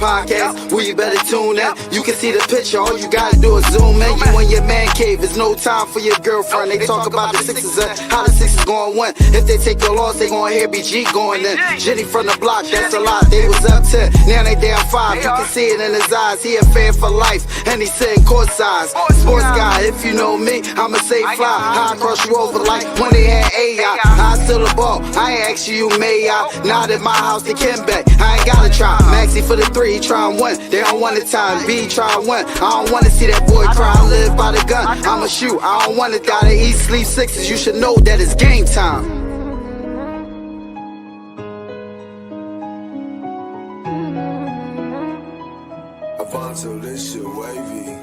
podcast. Well, you better tune in. You can see the picture. All you gotta do is zoom in. You in your man cave. It's no time for your girlfriend. They talk about the Sixers and how the Sixers gonna win. If they take the loss, they gonna hear BG going in. Jenny from the block, that's a lot. They was up 10, now they down 5. You can see it in his eyes. He a fan for life, and he sitting courtside. Sports guy, if you know me, I'ma say fly. I cross you over like when they had AI. I still the ball. I ain't ask you, may I? Not at my house, they can bet. I ain't gotta try. Maxi for the 3, he try and win. They don't want the time. B try and win. I don't wanna see that boy cry. I live by the gun. I'ma shoot. I don't wanna die. They eat, sleep Sixers. You should know that it's game time. Avanto, this shit wavy.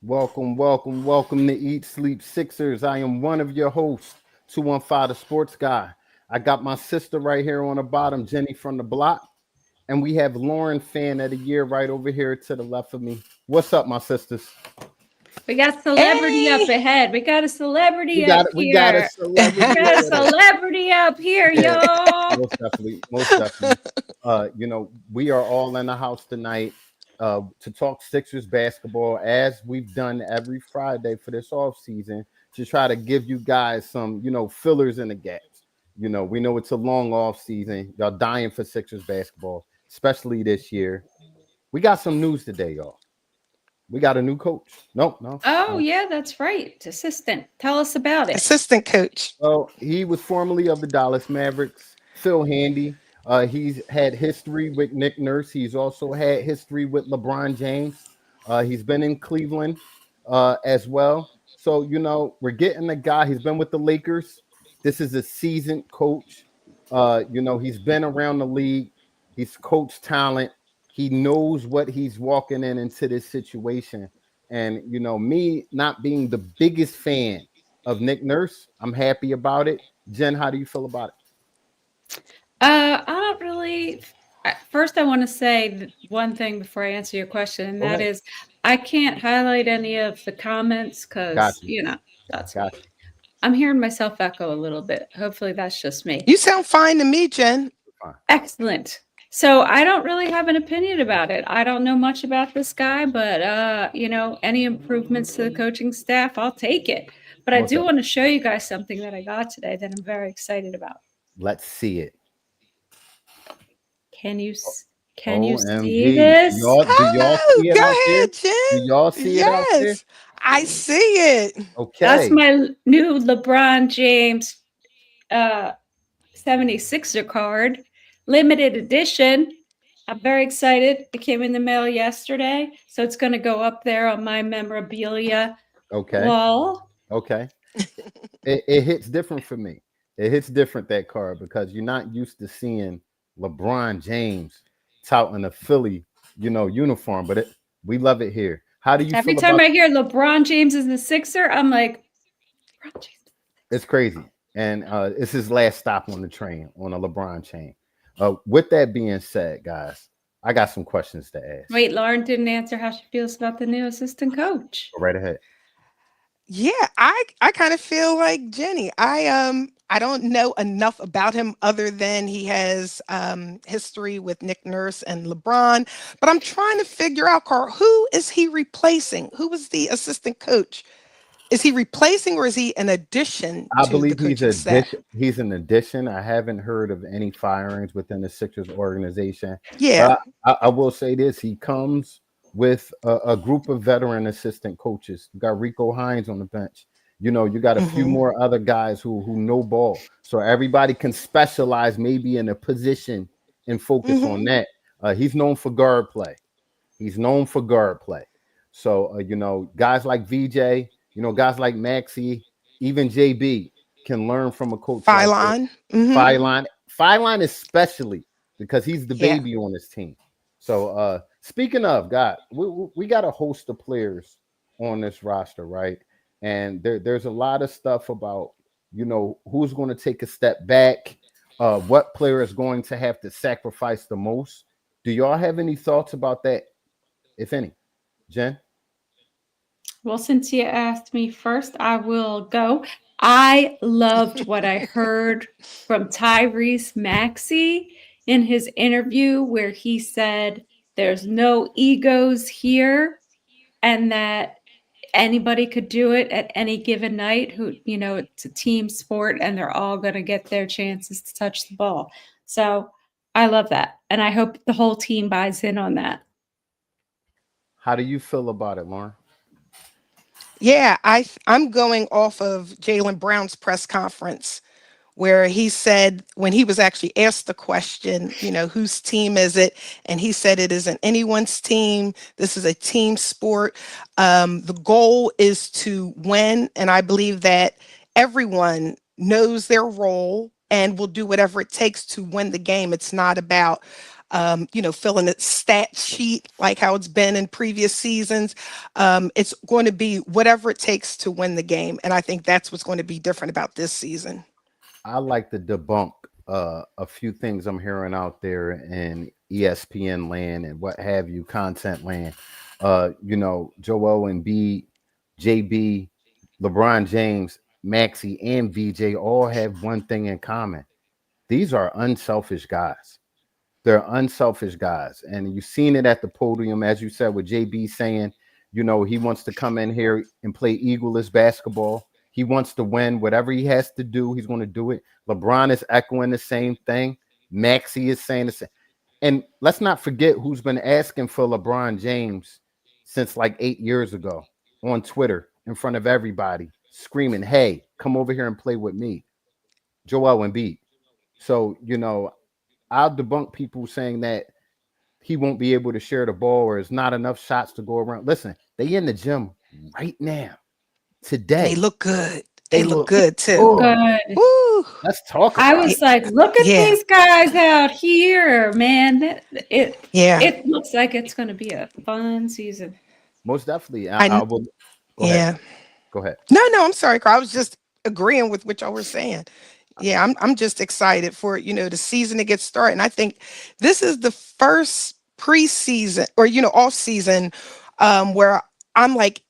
Welcome to Eat, Sleep Sixers. I am one of your hosts, 215 the Sports Guy. I got my sister right here on the bottom, Jenny from the block. And we have Lauren, Fan of the Year, right over here to the left of me. What's up, my sisters? We got celebrity up ahead. We got a celebrity up here. We got a celebrity up here, y'all. Most definitely. We are all in the house tonight to talk Sixers basketball, as we've done every Friday for this offseason, to try to give you guys some, fillers in the gaps. We know it's a long offseason. Y'all dying for Sixers basketball, especially this year. We got some news today, y'all. We got a new coach. No. Oh, yeah, that's right. Assistant. Tell us about it. Assistant coach. Well, he was formerly of the Dallas Mavericks, Phil Handy. He's had history with Nick Nurse. He's also had history with LeBron James. He's been in Cleveland as well. So, we're getting a guy. He's been with the Lakers. This is a seasoned coach. He's been around the league. He's coached talent. He knows what he's walking into this situation. And, me not being the biggest fan of Nick Nurse, I'm happy about it. Jen, how do you feel about it? I don't really. First, I want to say one thing before I answer your question, and that is I can't highlight any of the comments because, that's gotcha. I'm hearing myself echo a little bit. Hopefully, that's just me. You sound fine to me, Jen. Excellent. So I don't really have an opinion about it. I don't know much about this guy, but, any improvements to the coaching staff, I'll take it. But I do want to show you guys something that I got today that I'm very excited about. Let's see it. Can you see OMG. this? Do y'all see it go out there? ahead, Jen. Do y'all see it out there? I see it. Okay. That's my new LeBron James 76er card. Limited edition. I'm very excited. It came in the mail yesterday, so it's going to go up there on my memorabilia wall. Okay. It hits different for me. It hits different, that card, because you're not used to seeing LeBron James touting a Philly, uniform, but we love it here. How do you Every feel time about I hear LeBron James is the Sixer, I'm like, LeBron James. It's crazy. And it's his last stop on the train, on a LeBron chain. With that being said, guys, I got some questions to ask. Wait, Lauren didn't answer how she feels about the new assistant coach. Go right ahead. Yeah, I kind of feel like Jenny. I don't know enough about him other than he has history with Nick Nurse and LeBron, but I'm trying to figure out, Carl, who is he replacing? Who was the assistant coach? Is he replacing, or is he an addition? I believe he's an addition. I haven't heard of any firings within the Sixers organization. Yeah, I will say this: he comes with a group of veteran assistant coaches. You got Rico Hines on the bench. You got a few more other guys who know ball, so everybody can specialize maybe in a position and focus on that. He's known for guard play. So guys like VJ. Guys like Maxey, even JB can learn from a coach. Phylon. Phylon especially, because he's the baby on this team. So speaking of, God, we got a host of players on this roster, right? And there's a lot of stuff about, who's going to take a step back, what player is going to have to sacrifice the most. Do y'all have any thoughts about that? if any? Jen? Well, since you asked me first, I will go. I loved what I heard from Tyrese Maxey in his interview where he said there's no egos here and that anybody could do it at any given night. Who, it's a team sport and they're all going to get their chances to touch the ball. So I love that. And I hope the whole team buys in on that. How do you feel about it, Lauren? Yeah, I'm going off of Jaylen Brown's press conference where he said when he was actually asked the question, whose team is it? And he said it isn't anyone's team. This is a team sport. The goal is to win. And I believe that everyone knows their role and will do whatever it takes to win the game. It's not about filling a stat sheet like how it's been in previous seasons. It's going to be whatever it takes to win the game. And I think that's what's going to be different about this season. I like to debunk a few things I'm hearing out there in ESPN land and what have you, content land. Joel Embiid, JB, LeBron James, Maxey, and VJ all have one thing in common. These are unselfish guys. They're unselfish guys. And you've seen it at the podium, as you said, with JB saying, he wants to come in here and play egoless basketball. He wants to win. Whatever he has to do, he's going to do it. LeBron is echoing the same thing. Maxey is saying the same. And let's not forget who's been asking for LeBron James since like 8 years ago on Twitter in front of everybody, screaming, hey, come over here and play with me. Joel Embiid. So, I'll debunk people saying that he won't be able to share the ball or there's not enough shots to go around. Listen, they in the gym right now. Today. They look good. They look good too. Good. Woo. Let's talk about I was like, look at these guys out here, man. It looks like it's going to be a fun season. Most definitely. I will. Go ahead. Go ahead. No, I'm sorry, Carl. I was just agreeing with what y'all were saying. Yeah, I'm just excited for, the season to get started. And I think this is the first preseason or, off season where I'm like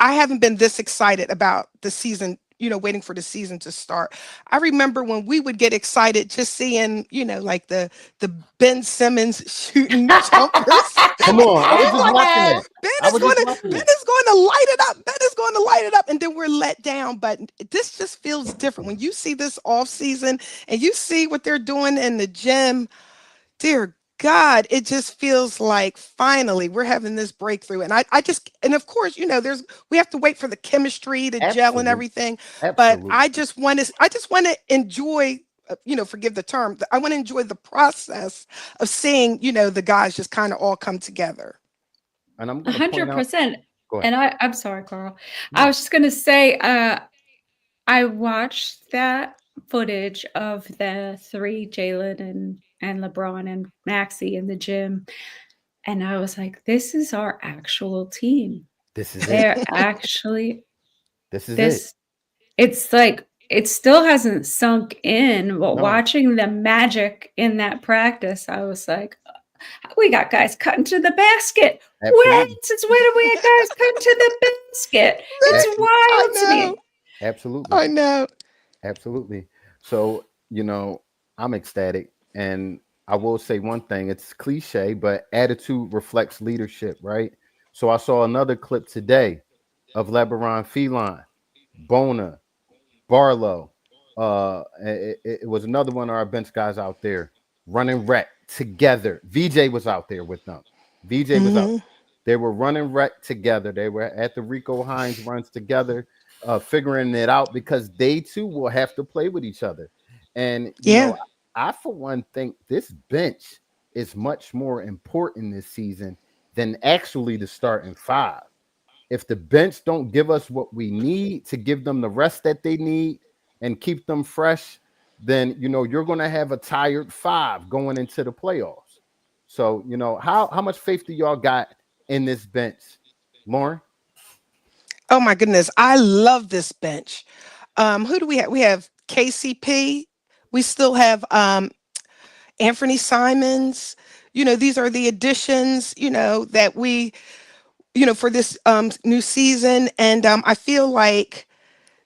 I haven't been this excited about the season, waiting for the season to start. I remember when we would get excited just seeing, like the Ben Simmons shooting jumpers. Come on, I was just watching that. Ben is going to light it up. Ben is going to light it up, and then we're let down. But this just feels different when you see this off season and you see what they're doing in the gym. Dear God, it just feels like finally we're having this breakthrough. And and of course, we have to wait for the chemistry to gel and everything. Absolutely. But I just want to enjoy, forgive the term. I want to enjoy the process of seeing, the guys just kind of all come together. And I'm 100%. And I'm sorry, Carl. No. I was just going to say, I watched that footage of the three, Jaylen and LeBron and Maxey in the gym. And I was like, this is our actual team. They're actually, this is it. It's like, it still hasn't sunk in, but watching the magic in that practice, I was like, we got guys cutting to the basket. Since when have we had guys cutting to the basket? It's wild to me. Absolutely. I know. Absolutely. So, I'm ecstatic. And I will say one thing, it's cliche, but attitude reflects leadership, right? So I saw another clip today of LeBron Feline, Bona, Barlow. It was another one of our bench guys out there running rec together. VJ was out there with them. VJ was out. They were running rec together. They were at the Rico Hines runs together, figuring it out because they too will have to play with each other. And I for one think this bench is much more important this season than actually the starting five. If the bench don't give us what we need to give them the rest that they need and keep them fresh, then you're going to have a tired five going into the playoffs. So how much faith do y'all got in this bench, Lauren? Oh my goodness, I love this bench. Who do we have? We have KCP. We still have Anthony Simons. these are the additions, that we, for this new season. And I feel like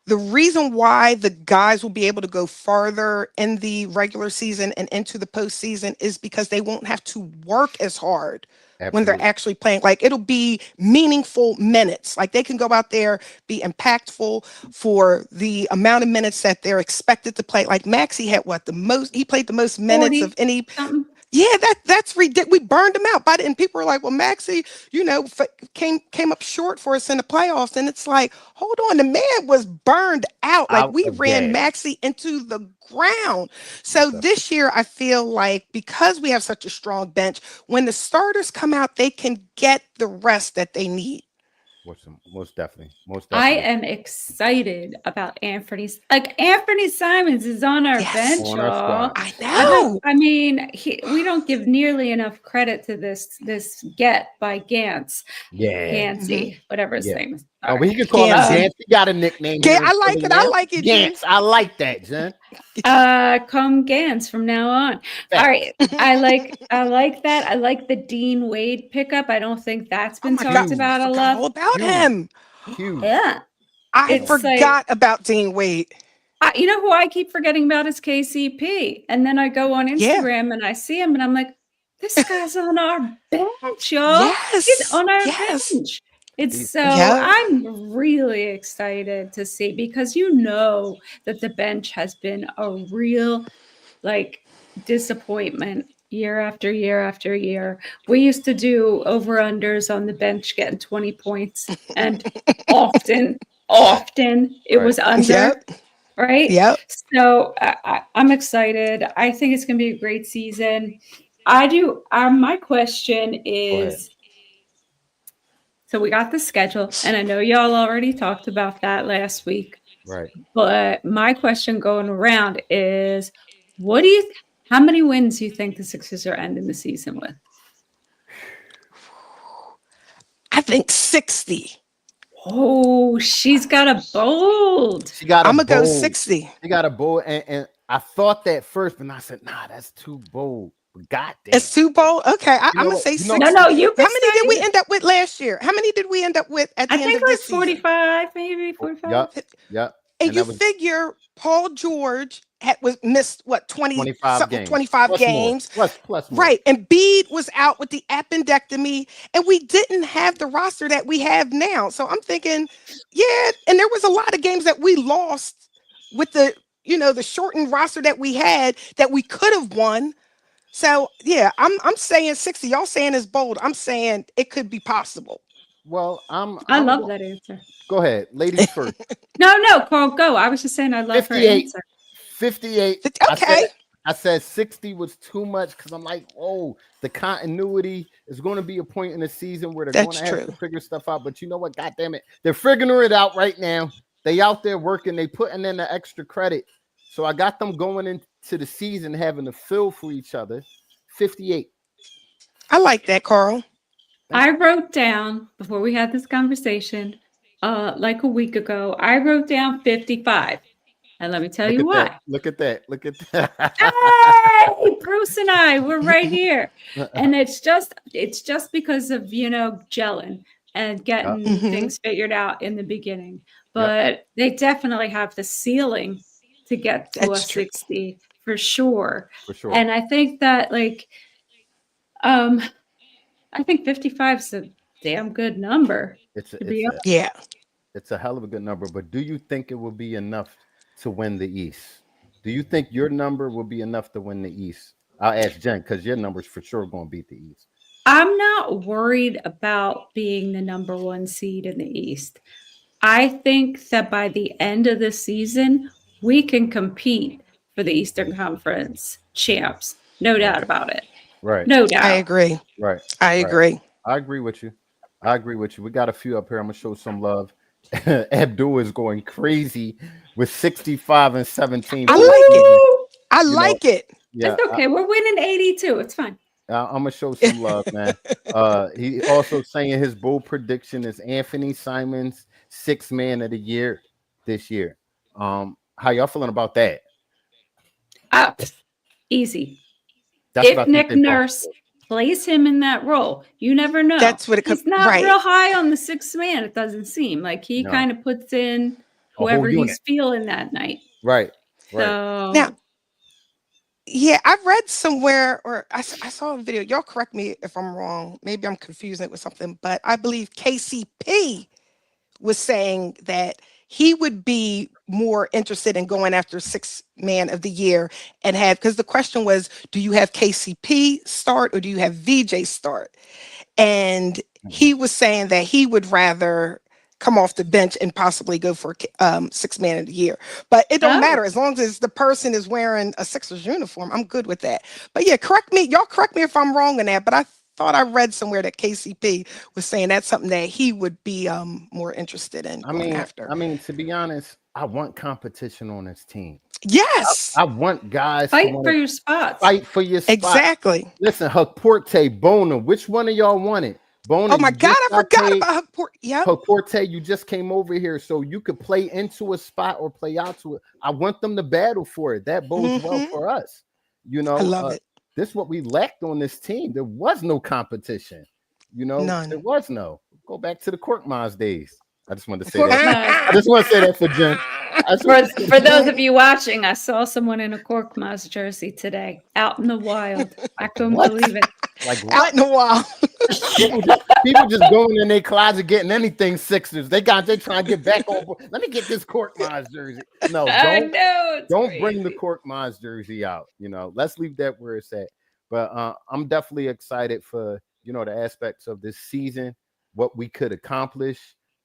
the reason why the guys will be able to go farther in the regular season and into the postseason is because they won't have to work as hard when they're Absolutely. actually playing. Like, it'll be meaningful minutes. Like, they can go out there, be impactful for the amount of minutes that they're expected to play. Like, Maxey had he played the most minutes 40 of any. something. Yeah, that's ridiculous. We burned him out by the, and people are like, "Well, Maxey, came up short for us in the playoffs," and it's like, hold on, the man was burned out. Like, Out we of ran gas. Maxey into the ground. So this year, I feel like because we have such a strong bench, when the starters come out, they can get the rest that they need. Most definitely. Most I definitely. am excited about Anthony Simons is on our Yes. bench, On our y'all. squad. I know. I mean, we don't give nearly enough credit to this get by Gantz, Yeah. Gansey, whatever his Yeah. name is. Oh, but he could call him Gansey. Gantz. He got a nickname. Ga- here in I like Philly it. I now. like it, Jen. Gantz. I like that, Jen. Come Gans from now on. All right. I like that. I like the Dean Wade pickup. I don't think that's Oh been my talked God, about a forgot all lot. about Huge. him. Huge. Yeah. I It's forgot about Dean Wade. you know who I keep forgetting about is KCP. And then I go on Yeah. Instagram and I see him and I'm like, this guy's on our bench, y'all. He's Yes. on our Yes. bench. It's so Yeah. I'm really excited to see because that the bench has been a real disappointment year after year after year. We used to do over-unders on the bench getting 20 points, and often it was under, Yep. right? Yep. So I'm excited. I think it's going to be a great season. I do. My question is, so we got the schedule, and I know y'all already talked about that last week. Right. But my question going around is, how many wins do you think the Sixers are ending the season with? I think 60. Oh, she's got a bold. She got a I'm going to go bold. 60. She got a bold. And I thought that first, but I said, nah, that's too bold. But goddamn. It's too bold? Okay, I'm know going to what? say You know- 60. No, you can How many did we say it. end up with last year? How many did we end up with at the I end think of it was this season? 45, maybe 45. Yep. And you that was figure Paul George was missed, what, 25 games. 25 Plus games. More. Plus more. Right. And Bede was out with the appendectomy, and we didn't have the roster that we have now. So I'm thinking, yeah, and there was a lot of games that we lost with the shortened roster that we had that we could have won. So yeah, I'm saying 60. Y'all saying it's bold. I'm saying it could be possible. Well, I love that answer. Go ahead. Ladies first. No, Carl, go. I was just saying I love her 58. answer. 58. Okay. I said 60 was too much because I'm like, oh, the continuity is going to be a point in the season where they're That's going to have true. to figure stuff out. But you know what? God damn it. They're figuring it out right now. They out there working. They putting in the extra credit. So I got them going into the season having to fill for each other. 58. I like that, Carl. I wrote down before we had this conversation, like a week ago, I wrote down 55. And let me tell you why. Look at that. Hey, Bruce and I, we're right here. And it's just because of, gelling and getting things figured out in the beginning. But they definitely have the ceiling to get to That's a true. 60 for sure. For sure. And I think that I think 55 is a damn good number. It's a hell of a good number. But do you think it will be enough to win the East? Do you think your number will be enough to win the East? I'll ask Jen because your number's for sure going to beat the East. I'm not worried about being the number one seed in the East. I think that by the end of the season, we can compete for the Eastern Conference champs. No doubt about it. Right. No doubt. I agree. Right. I agree. I agree with you. We got a few up here. I'm going to show some love. Abdul is going crazy with 65 and 17. I like it. I like it. Yeah, it's okay. We're winning 82. It's fine. I'm going to show some love, man. He also saying his bold prediction is Anthony Simons, 6th man of the year this year. How y'all feeling about that? Easy. That's If Nick Nurse place him in that role. You never know. That's what it He's comes not right. real high on the sixth man. It doesn't seem like he No. kind of puts in A whole whoever unit. he's feeling that night. Right. So Now, yeah, I read somewhere, or I saw a video. Y'all correct me if I'm wrong. Maybe I'm confusing it with something, but I believe KCP was saying that he would be more interested in going after sixth man of the year and have, because the question was, do you have KCP start or do you have VJ start? And he was saying that he would rather come off the bench and possibly go for sixth man of the year. But it don't matter as long as the person is wearing a Sixers uniform. I'm good with that. But yeah, y'all correct me if I'm wrong in that. But I thought I read somewhere that KCP was saying that's something that he would be more interested in going after. I mean, to be honest, I want competition on this team. Yes. I want guys fight for your spots. Fight for your spot. Exactly. Listen, Haporte, Bona, which one of y'all wanted? Bona, oh my God, I forgot about Haporte. Yep. Haporte, you just came over here so you could play into a spot or play out to it. I want them to battle for it. That bodes well for us. You know, I love it. This is what we lacked on this team. There was no competition. You know, None. there was no. Go back to the Korkmaz days. I just wanted to say that. I just want to say that for Jen. For those of you watching, I saw someone in a Korkmaz jersey today, out in the wild. I couldn't believe it. Like out in the wild. people just going in their closet getting anything Sixers. They trying to get back on board. Let me get this Korkmaz jersey. No, don't bring the Korkmaz jersey out. You know, let's leave that where it's at. But I'm definitely excited for, you know, the aspects of this season, what we could accomplish.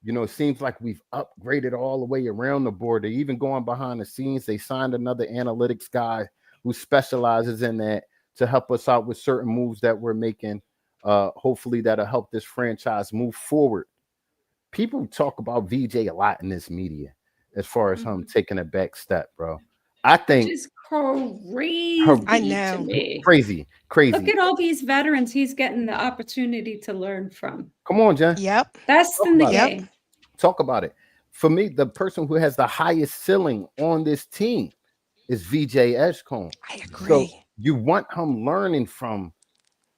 You know, it seems like we've upgraded all the way around the board. They're even going behind the scenes. They signed another analytics guy who specializes in that to help us out with certain moves that we're making. Hopefully that'll help this franchise move forward. People talk about VJ a lot in this media as far as him taking a back step, bro. I think it's crazy. I know. To me. Crazy. Look at all these veterans he's getting the opportunity to learn from. Come on, Jen. Yep. That's in the game. Talk about it. For me, the person who has the highest ceiling on this team is VJ Edgecombe. I agree. So you want him learning from,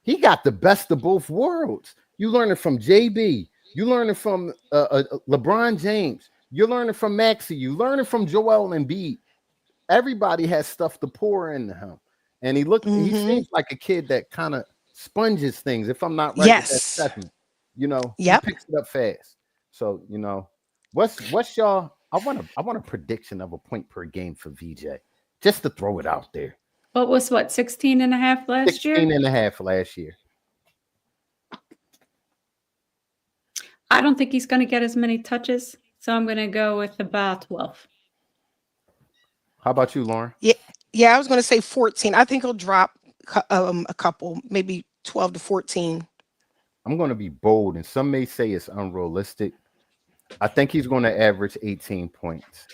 he got the best of both worlds. You learning from JB. You learning from LeBron James. You're learning from Maxey. You learning from Joel Embiid. Everybody has stuff to pour into him. And he seems like a kid that kind of sponges things. If I'm not right, yes. You know, he picks it up fast. So, you know, what's y'all? I want a prediction of a point per game for VJ, just to throw it out there. What was 16 and a half last year? 16 and a half last year. I don't think he's going to get as many touches, so I'm going to go with about 12. How about you, Lauren? Yeah, I was going to say 14. I think he'll drop a couple, maybe 12 to 14. I'm going to be bold, and some may say it's unrealistic. I think he's going to average 18 points.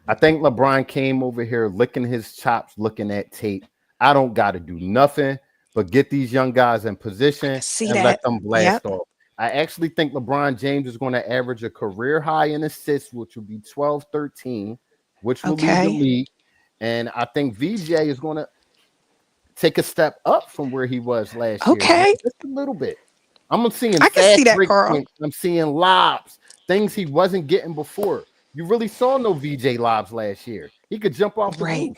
I think LeBron came over here licking his chops, looking at tape. I don't got to do nothing but get these young guys in position and let them blast off. I actually think LeBron James is going to average a career high in assists, which will be 12, 13, which will lead the league. And I think VJ is going to take a step up from where he was last year. Just a little bit. I'm seeing fast break points. I'm seeing lobs, things he wasn't getting before. You really saw no VJ lobs last year. He could jump off the roof.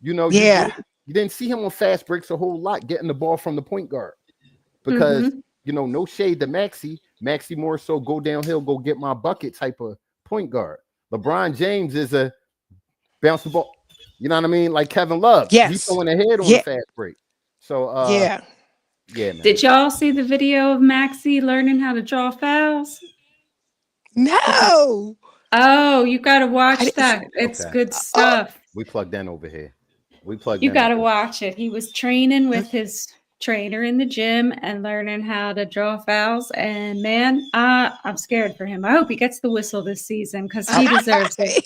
You know, you didn't see him on fast breaks a whole lot getting the ball from the point guard because, you know, no shade to Maxey. Maxey more so go downhill, go get my bucket type of point guard. LeBron James is a bounce the ball. You know what I mean? Like Kevin Love. He's throwing ahead on the fast break. So, yeah, man. Did y'all see the video of Maxey learning how to draw fouls? No. Oh, you got to watch that. It's good stuff. We plugged in over here. You got to watch it. He was training with his trainer in the gym and learning how to draw fouls. And man, I'm scared for him. I hope he gets the whistle this season because he deserves it.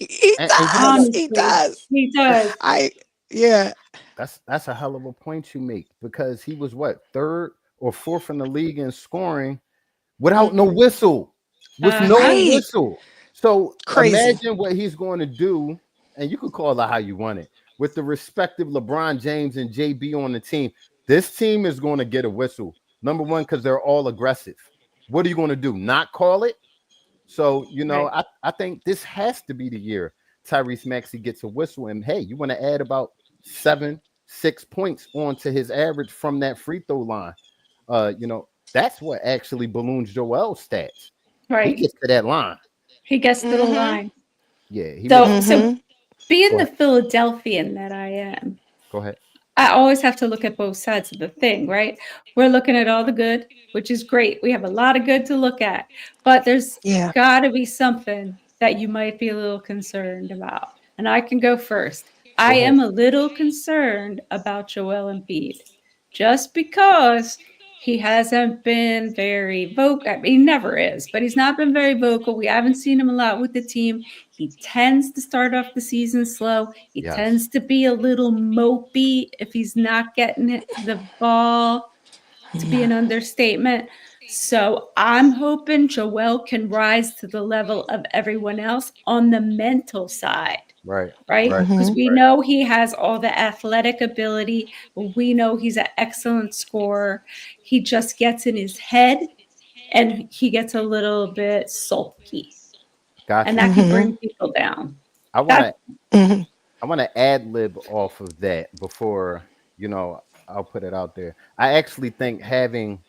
He does. He does. That's a hell of a point you make because he was what, third or fourth in the league in scoring without no whistle. With no whistle. So imagine what he's going to do, and you could call it how you want it, with the respective LeBron James and JB on the team. This team is going to get a whistle. Number one, because they're all aggressive. What are you going to do? Not call it? So, Right. I think this has to be the year Tyrese Maxey gets a whistle. And hey, you want to add about 6 points onto his average from that free throw line. That's what actually balloons Joel's stats. He Right. gets to that line. He gets to the Mm-hmm. line. Yeah, he So, makes. so being Go the ahead. Philadelphian that I am, Go ahead. I always have to look at both sides of the thing, right? We're looking at all the good, which is great. We have a lot of good to look at, but there's Yeah. got to be something that you might be a little concerned about. And I can go first. I Go ahead. am a little concerned about Joel Embiid just because he hasn't been very vocal. I mean, he never is, but he's not been very vocal. We haven't seen him a lot with the team. He tends to start off the season slow. He Yes. tends to be a little mopey if he's not getting it, the ball, to be an understatement. So I'm hoping Joel can rise to the level of everyone else on the mental side. Right. Right? Right. Because we know he has all the athletic ability. We know he's an excellent scorer. He just gets in his head and he gets a little bit sulky. Gotcha. And that can bring people down. I want That, to Mhm. I want to ad lib off of that before I'll put it out there. I actually think having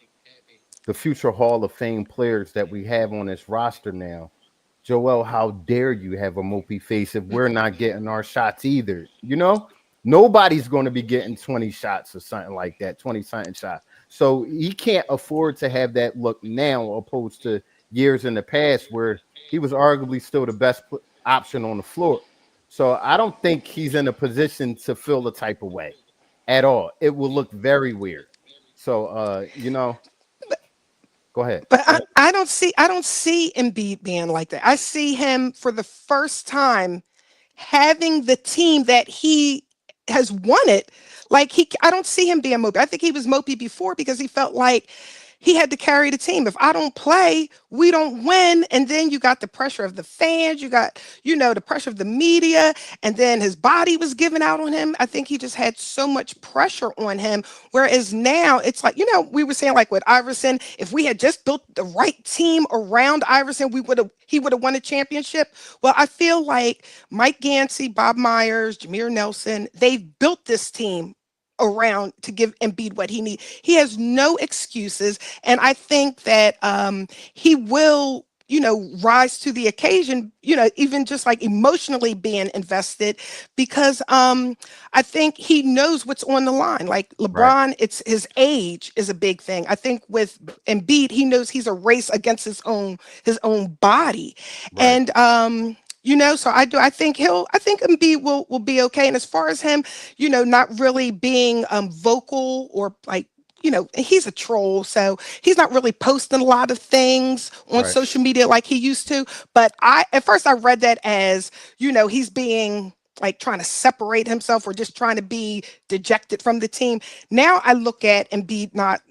the future Hall of Fame players that we have on this roster now, Joel, how dare you have a mopey face if we're not getting our shots either? Nobody's going to be getting 20 shots or something like that, 20 something shots. So he can't afford to have that look now, opposed to years in the past where he was arguably still the best option on the floor. So I don't think he's in a position to feel the type of way at all. It will look very weird. So go ahead. But I don't see Embiid being like that. I see him for the first time having the team that he has wanted. Like I don't see him being mopey. I think he was mopey before because he felt like he had to carry the team. If I don't play, we don't win. And then you got the pressure of the fans, you got, the pressure of the media, and then his body was giving out on him. I think he just had so much pressure on him. Whereas now it's like, we were saying like with Iverson, if we had just built the right team around Iverson, he would have won a championship. Well, I feel like Mike Gansey, Bob Myers, Jameer Nelson, they've built this team around to give Embiid what he needs. He has no excuses, and I think that he will, rise to the occasion. Even just like emotionally being invested, because I think he knows what's on the line. Like Right. LeBron, it's his age is a big thing. I think with Embiid, he knows he's a race against his own body, Right. and so I think Embiid will be okay. And as far as him, not really being vocal or like, he's a troll, so he's not really posting a lot of things on Right. social media like he used to. But at first I read that as, he's being like trying to separate himself or just trying to be dejected from the team. Now I look at Embiid not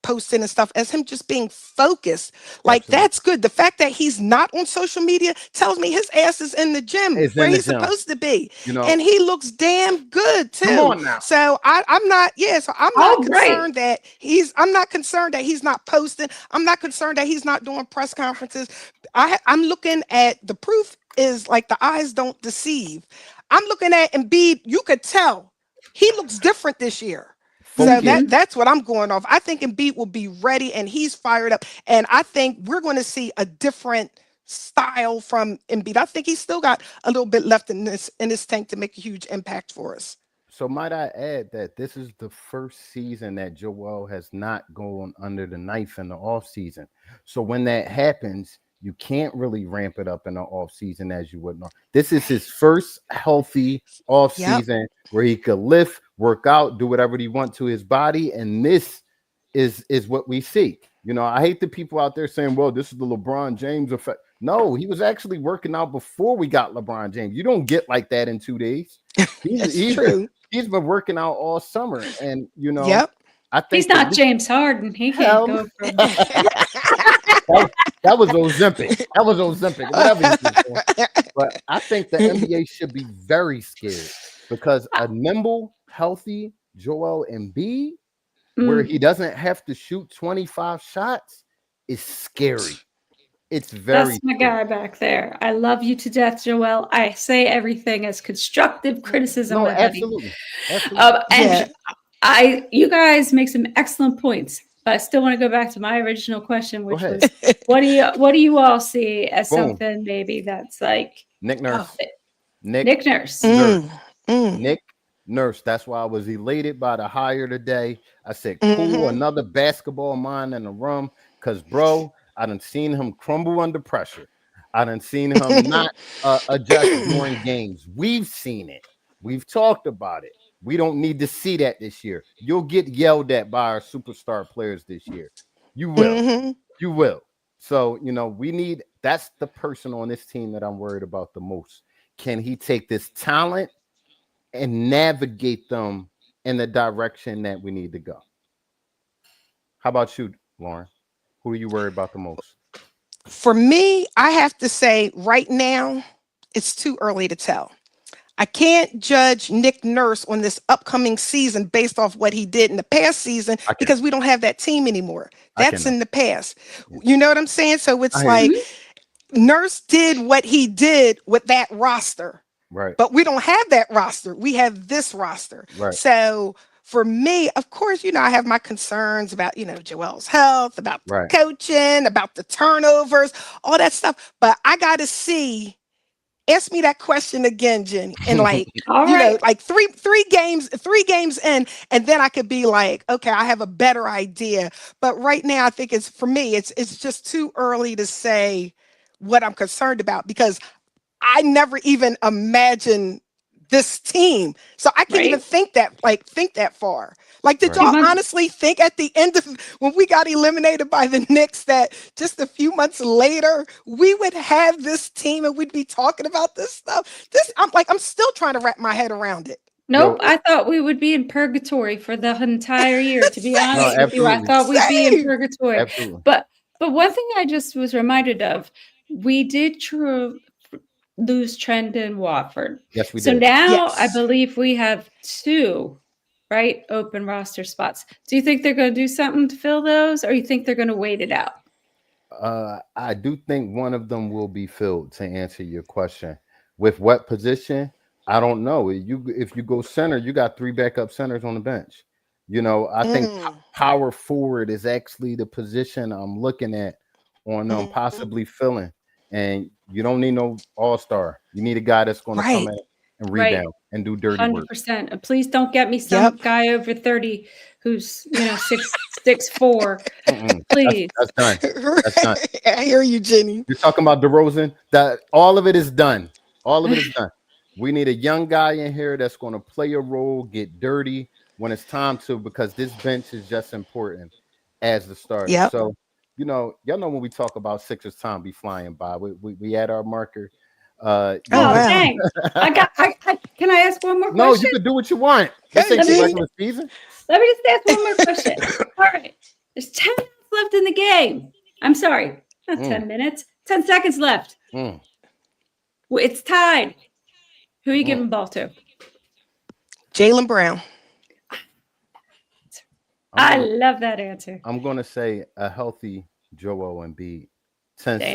posting and stuff as him just being focused. Like Absolutely. that's good. The fact that he's not on social media tells me his ass is in the gym It's where in the he's gym. supposed to be. You know, And he looks damn good too. come on now. So I'm not Oh, great. concerned that he's not posting. I'm not concerned that he's not doing press conferences. I'm looking at the proof is like the eyes don't deceive. I'm looking at Embiid, you could tell he looks different this year. So Focus. that's what I'm going off. I think Embiid will be ready and he's fired up. And I think we're going to see a different style from Embiid. I think he's still got a little bit left in this tank to make a huge impact for us. So might I add that this is the first season that Joel has not gone under the knife in the offseason. So when that happens, you can't really ramp it up in the offseason as you would know. This is his first healthy offseason where he could lift, work out, do whatever he wants to his body. And this is what we see. I hate the people out there saying, well, this is the LeBron James effect. No, he was actually working out before we got LeBron James. You don't get like that in 2 days. That's true. He's been working out all summer. And, Yep. I think he's not James Harden. He can't go from that was Ozempic. That was Ozempic. Whatever he was doing. But I think the NBA should be very scared because a nimble, healthy Joel Embiid where he doesn't have to shoot 25 shots is scary. It's very That's my scary. guy back there. I love you to death, Joel. I say everything as constructive criticism, No, my buddy. absolutely. Absolutely. And you guys make some excellent points, but I still want to go back to my original question, which was, what do you all see as something maybe that's like Nick Nurse. Nick Nurse. Nick Nurse. That's why I was elated by the hire today. I said, cool, another basketball mind in the room. Because, bro, I done seen him crumble under pressure. I done seen him not adjust during games. We've seen it. We've talked about it. We don't need to see that this year. You'll get yelled at by our superstar players this year. You will. You will. So, that's the person on this team that I'm worried about the most. Can he take this talent and navigate them in the direction that we need to go? How about you, Lauren? Who are you worried about the most? For me, I have to say right now, it's too early to tell. I can't judge Nick Nurse on this upcoming season based off what he did in the past season because we don't have that team anymore. That's in the past. You know what I'm saying? So it's like Nurse did what he did with that roster. Right. But we don't have that roster. We have this roster. Right. So for me, of course, I have my concerns about, Joel's health, about the coaching, about the turnovers, all that stuff. But I got to ask me that question again, Jenny, and like, like three games in, and then I could be like, okay, I have a better idea. But right now, I think it's just too early to say what I'm concerned about because I never even imagined this team. So I can't even think that far. Like, did y'all honestly think at the end of when we got eliminated by the Knicks that just a few months later we would have this team and we'd be talking about this stuff? I'm still trying to wrap my head around it. Nope, I thought we would be in purgatory for the entire year, to be honest with you. I thought we'd be in purgatory. Absolutely. But one thing I just was reminded of, we did lose Trent and Watford. Yes, we did. So now I believe we have 2 open roster spots. Do you think they're going to do something to fill those, or you think they're going to wait it out? I do think one of them will be filled, to answer your question. With what position? I don't know. If you go center, you got 3 backup centers on the bench. I think power forward is actually the position I'm looking at on possibly filling. And you don't need no all-star. You need a guy that's going to come in and rebound and do dirty 100%. work. And please don't get me some guy over 30 who's 6'4". Please. That's done. That's done. I hear you, Jenny. You're talking about DeRozan. All of it is done. All of it is done. We need a young guy in here that's going to play a role, get dirty when it's time to, because this bench is just important as the starter. Yep. So, y'all know when we talk about Sixers, time be flying by. We had our marker. Thanks. Can I ask one more question? No, you can do what you want. This ain't the regular season. Let me just ask one more question. All right. There's 10 minutes left in the game. I'm sorry. Not 10 minutes. 10 seconds left. It's tied. Who are you giving the ball to? Jaylen Brown. I love that answer. I'm going to say a healthy Joel Embiid. 10 Damn.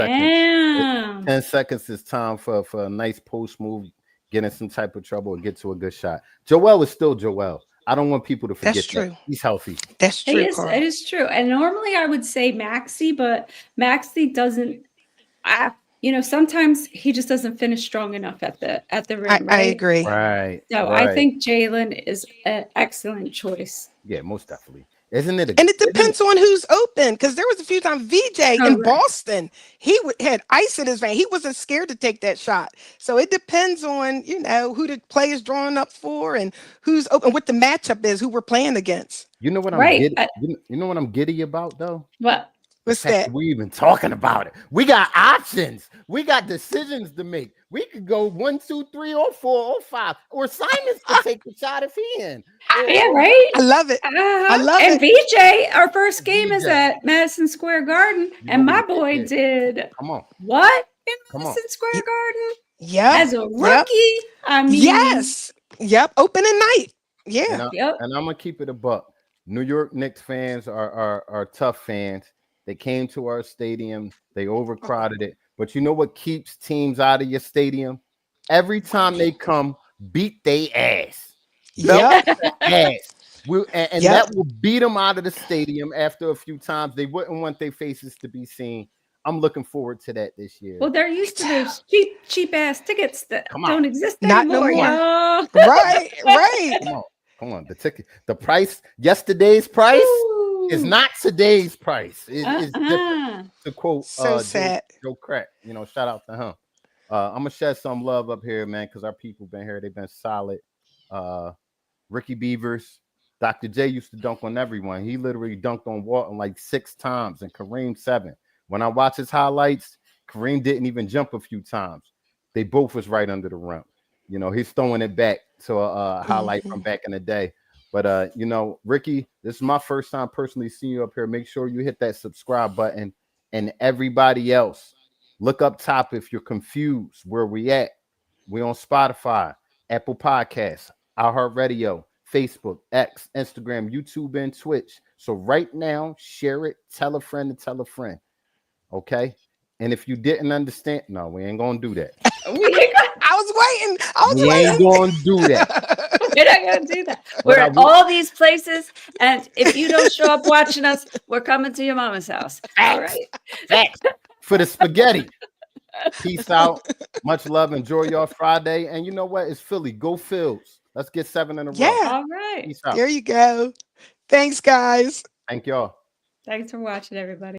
seconds. 10 seconds is time for a nice post move, get in some type of trouble and get to a good shot. Joel is still Joel. I don't want people to forget That's true. that. He's healthy. That's true. It is true. And normally I would say Maxey, but Maxey doesn't. Sometimes he just doesn't finish strong enough at the rim. I agree. Right. So I think Jaylen is an excellent choice. Yeah, most definitely. Isn't it? And it depends on who's open, because there was a few times VJ in Boston, he had ice in his vein. He wasn't scared to take that shot. So it depends on, who the play is drawn up for and who's open, what the matchup is, who we're playing against. You know what I'm giddy? You know what I'm giddy about though? What? What's that? We even talking about it. We got options. We got decisions to make. We could go 1, 2, 3, or 4, or 5. Or Simons could take the shot if he in. Yeah, right. I love it. I love it. And VJ, our first game is at Madison Square Garden, and my boy did. Come on. What in Madison Square Garden? Yeah. As a rookie, I mean. Yes. Yep. Opening night. Yeah. And I'm gonna keep it a buck. New York Knicks fans are tough fans. They came to our stadium. They overcrowded it. But you know what keeps teams out of your stadium? Every time they come, beat they ass. Belt Yep. ass. And Yep. that will beat them out of the stadium after a few times. They wouldn't want their faces to be seen. I'm looking forward to that this year. Well, they're used to those cheap ass tickets that Come on. don't exist Not no anymore, more. y'all. Right. Right. Come on. The price, yesterday's price is Ooh. not today's price. It's different. Uh-uh. To quote So sad. Joe Crack, shout out to him. I'm gonna shed some love up here, man, because our people been here. They've been solid. Ricky Beavers, Dr. J used to dunk on everyone. He literally dunked on Walton like 6 times and Kareem 7. When I watch his highlights, Kareem didn't even jump a few times. They both was right under the rim. He's throwing it back to a highlight from back in the day. But Ricky, this is my first time personally seeing you up here. Make sure you hit that subscribe button. And everybody else, look up top if you're confused where we at. We on Spotify, Apple Podcasts, iHeartRadio, Facebook, X, Instagram, YouTube, and Twitch. So right now, share it, tell a friend to tell a friend. Okay? And if you didn't understand, no, we ain't gonna do that. I was We ain't gonna do that. We're not gonna do that. We're at all these places, and if you don't show up watching us, we're coming to your mama's house. All right. Facts. For the spaghetti. Peace out. Much love. Enjoy your Friday. And you know what? It's Philly. Go Phils. Let's get 7 in a row. Yeah. All right. Peace out. There you go. Thanks, guys. Thank y'all. Thanks for watching, everybody.